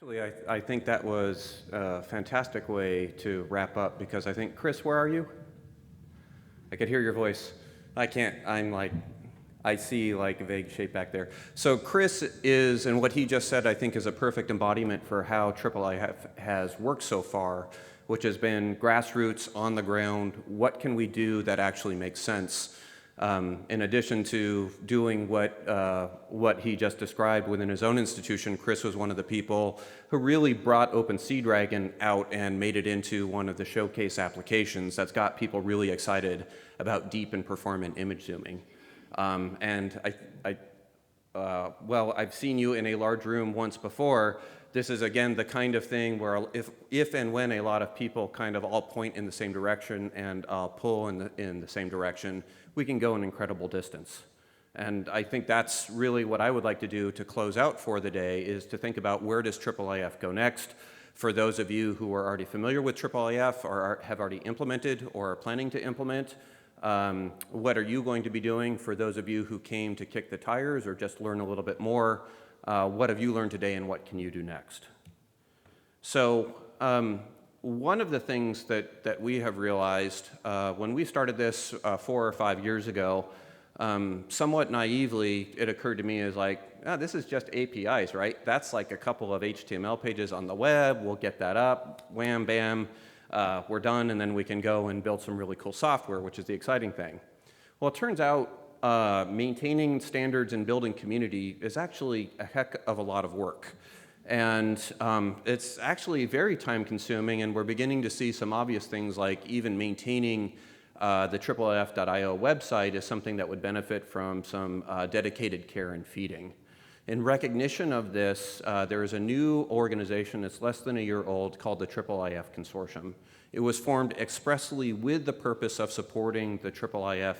Actually, I think that was a fantastic way to wrap up because I think, Chris, where are you? I could hear your voice. I can't, I see like a vague shape back there. So Chris is, and what he just said I think is a perfect embodiment for how IIIF has worked so far, which has been grassroots, on the ground. What can we do that actually makes sense? In addition to doing what he just described within his own institution, Chris was one of the people who really brought OpenSeaDragon out and made it into one of the showcase applications that's got people really excited about deep and performant image zooming. I've seen you in a large room once before. This is, again, the kind of thing where if and when a lot of people kind of all point in the same direction and pull in the same direction, we can go an incredible distance. And I think that's really what I would like to do to close out for the day, is to think about where does IIIF go next. For those of you who are already familiar with IIIF or have already implemented or are planning to implement, what are you going to be doing? For those of you who came to kick the tires or just learn a little bit more, what have you learned today and what can you do next? So one of the things that we have realized when we started this 4 or 5 years ago, somewhat naively, it occurred to me as like, this is just APIs, right? That's like a couple of HTML pages on the web. We'll get that up, wham, bam, we're done, and then we can go and build some really cool software, which is the exciting thing. Well, it turns out maintaining standards and building community is actually a heck of a lot of work. And it's actually very time consuming, and we're beginning to see some obvious things like even maintaining the IIIF.io website is something that would benefit from some dedicated care and feeding. In recognition of this, there is a new organization that's less than a year old called the IIIF Consortium. It was formed expressly with the purpose of supporting the IIIF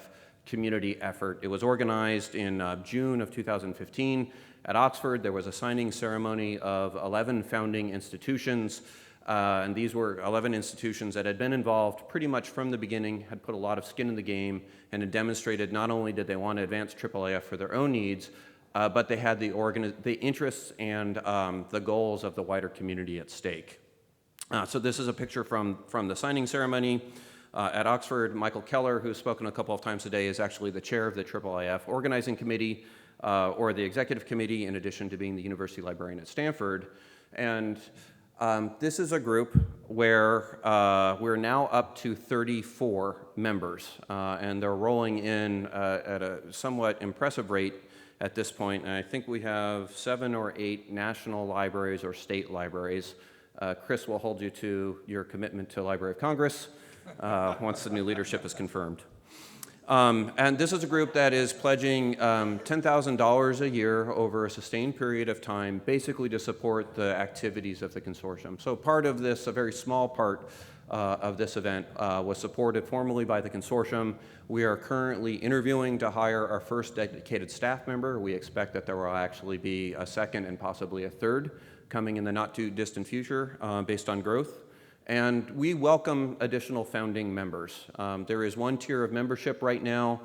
community effort. It was organized in June of 2015 at Oxford. There was a signing ceremony of 11 founding institutions, and these were 11 institutions that had been involved pretty much from the beginning, had put a lot of skin in the game, and had demonstrated not only did they want to advance IIIF for their own needs, but they had the interests and the goals of the wider community at stake. So this is a picture from the signing ceremony. At Oxford, Michael Keller, who's spoken a couple of times today, is actually the chair of the IIIF Organizing Committee, or the Executive Committee, in addition to being the University Librarian at Stanford. And this is a group where we're now up to 34 members, and they're rolling in at a somewhat impressive rate at this point. And I think we have 7 or 8 national libraries or state libraries. Chris will hold you to your commitment to Library of Congress once the new leadership is confirmed. And this is a group that is pledging $10,000 a year over a sustained period of time, basically to support the activities of the consortium. So part of this, a very small part of this event, was supported formally by the consortium. We are currently interviewing to hire our first dedicated staff member. We expect that there will actually be a second and possibly a third coming in the not too distant future based on growth. And we welcome additional founding members. There is one tier of membership right now.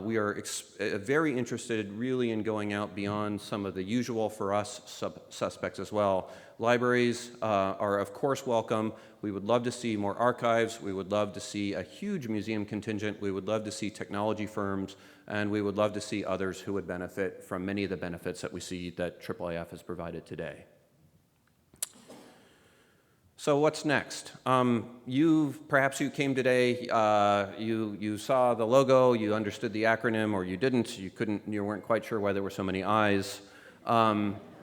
We are very interested really in going out beyond some of the usual for us suspects as well. Libraries are of course welcome. We would love to see more archives. We would love to see a huge museum contingent. We would love to see technology firms. And we would love to see others who would benefit from many of the benefits that we see that IIIF has provided today. So what's next? Perhaps you came today, you saw the logo, you understood the acronym, or you didn't, you weren't quite sure why there were so many I's.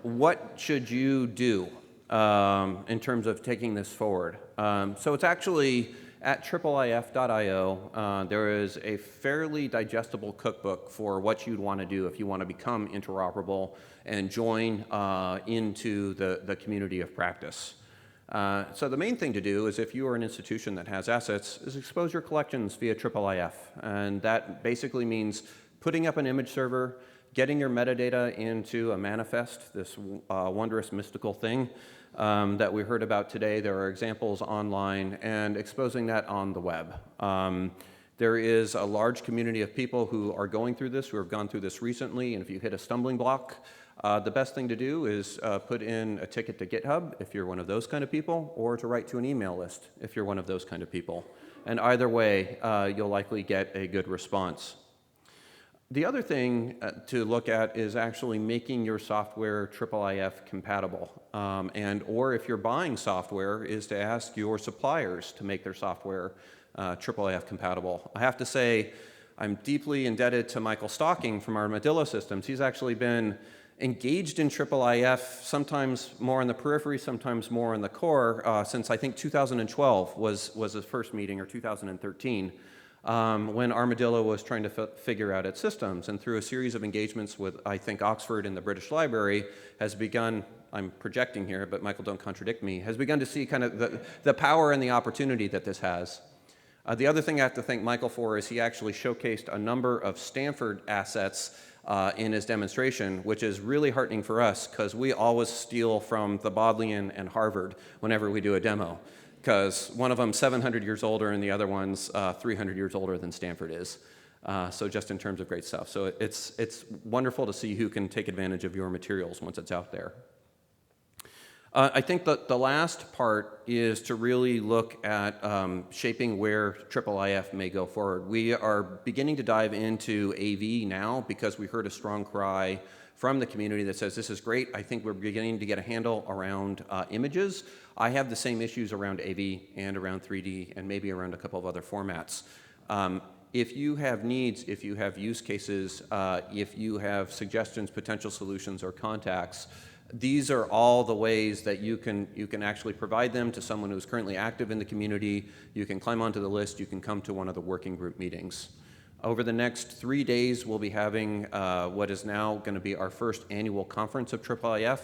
What should you do in terms of taking this forward? So it's actually at IIIF.io, there is a fairly digestible cookbook for what you'd want to do if you want to become interoperable and join into the community of practice. So the main thing to do is, if you are an institution that has assets, is expose your collections via IIIF. And that basically means putting up an image server, getting your metadata into a manifest, this wondrous mystical thing that we heard about today. There are examples online, and exposing that on the web. There is a large community of people who are going through this, who have gone through this recently, and if you hit a stumbling block, The best thing to do is put in a ticket to GitHub if you're one of those kind of people, or to write to an email list if you're one of those kind of people. And either way, you'll likely get a good response. The other thing to look at is actually making your software IIIF compatible. Or if you're buying software, is to ask your suppliers to make their software IIIF compatible. I have to say, I'm deeply indebted to Michael Stocking from Armadillo Systems. He's actually been engaged in IIIF, sometimes more on the periphery, sometimes more on the core, since I think 2012 was his first meeting, or 2013. When Armadillo was trying to figure out its systems. And through a series of engagements with, I think, Oxford and the British Library, has begun, I'm projecting here, but Michael, don't contradict me, has begun to see kind of the power and the opportunity that this has. The other thing I have to thank Michael for is he actually showcased a number of Stanford assets in his demonstration, which is really heartening for us, because we always steal from the Bodleian and Harvard whenever we do a demo, because one of them 700 years older and the other one's 300 years older than Stanford is. So just in terms of great stuff. So it's wonderful to see who can take advantage of your materials once it's out there. I think that the last part is to really look at shaping where IIIF may go forward. We are beginning to dive into AV now because we heard a strong cry from the community that says, this is great. I think we're beginning to get a handle around images. I have the same issues around AV and around 3D and maybe around a couple of other formats. If you have needs, if you have use cases, if you have suggestions, potential solutions, or contacts, these are all the ways that you can actually provide them to someone who's currently active in the community. You can climb onto the list. You can come to one of the working group meetings. Over the next 3 days, we'll be having what is now going to be our first annual conference of IIIF.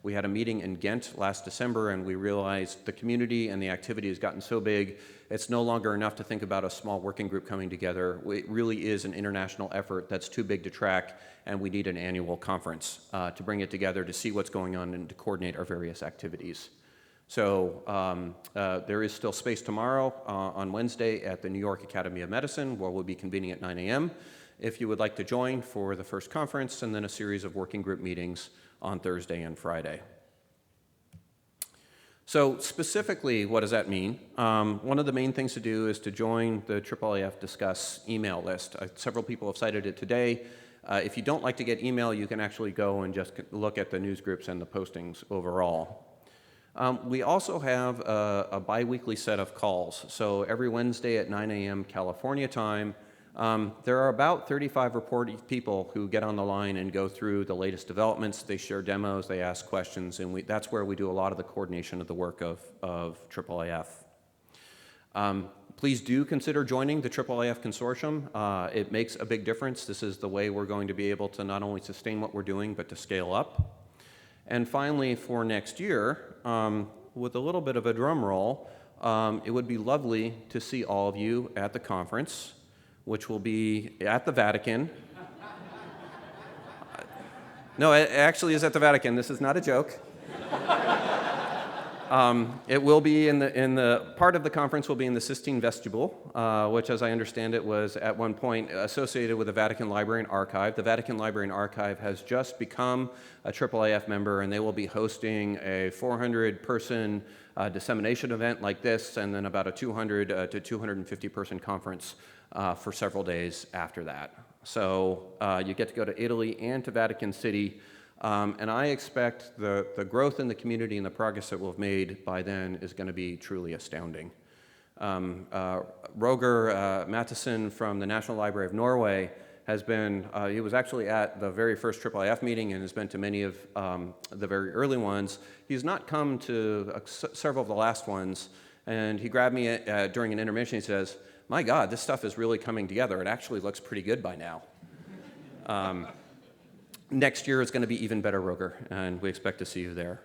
We had a meeting in Ghent last December, and we realized the community and the activity has gotten so big, it's no longer enough to think about a small working group coming together. It really is an international effort that's too big to track, and we need an annual conference to bring it together to see what's going on and to coordinate our various activities. So there is still space tomorrow on Wednesday at the New York Academy of Medicine, where we'll be convening at 9 a.m. if you would like to join for the first conference, and then a series of working group meetings on Thursday and Friday. So specifically, what does that mean? One of the main things to do is to join the IIIF Discuss email list. Several people have cited it today. If you don't like to get email, you can actually go and just look at the news groups and the postings overall. We also have a bi-weekly set of calls. So every Wednesday at 9 a.m. California time, there are about 35 reported people who get on the line and go through the latest developments. They share demos, they ask questions, and that's where we do a lot of the coordination of the work of IIIF. Please do consider joining the IIIF Consortium. It makes a big difference. This is the way we're going to be able to not only sustain what we're doing, but to scale up. And finally, for next year, with a little bit of a drum roll, it would be lovely to see all of you at the conference, which will be at the Vatican. No, it actually is at the Vatican. This is not a joke. It will be in the part of the conference will be in the Sistine Vestibule, which, as I understand it, was at one point associated with the Vatican Library and Archive. The Vatican Library and Archive has just become a IIIF member, and they will be hosting a 400-person dissemination event like this, and then about a 200 to 250-person conference for several days after that. So you get to go to Italy and to Vatican City. And I expect the growth in the community and the progress that we'll have made by then is going to be truly astounding. Roger Matheson from the National Library of Norway has been, he was actually at the very first IIIF meeting and has been to many of the very early ones. He's not come to several of the last ones, and he grabbed me during an intermission. He says, "My God, this stuff is really coming together. It actually looks pretty good by now." Next year is going to be even better, Roger, and we expect to see you there.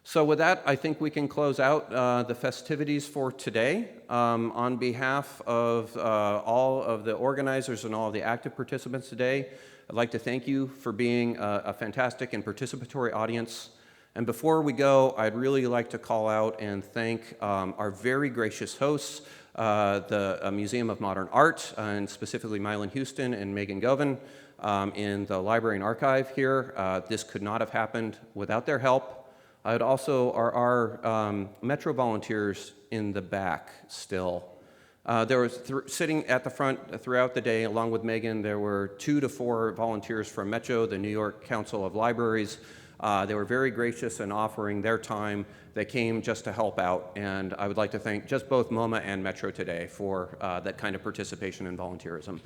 So with that, I think we can close out the festivities for today. On behalf of all of the organizers and all of the active participants today, I'd like to thank you for being a fantastic and participatory audience. And before we go, I'd really like to call out and thank our very gracious hosts, the Museum of Modern Art, and specifically Mylan Houston and Megan Govan, in the library and archive here. This could not have happened without their help. I would also, our Metro volunteers in the back still. There was, sitting at the front throughout the day, along with Megan, there were 2 to 4 volunteers from Metro, the New York Council of Libraries. They were very gracious in offering their time. They came just to help out, and I would like to thank just both MoMA and Metro today for that kind of participation and volunteerism.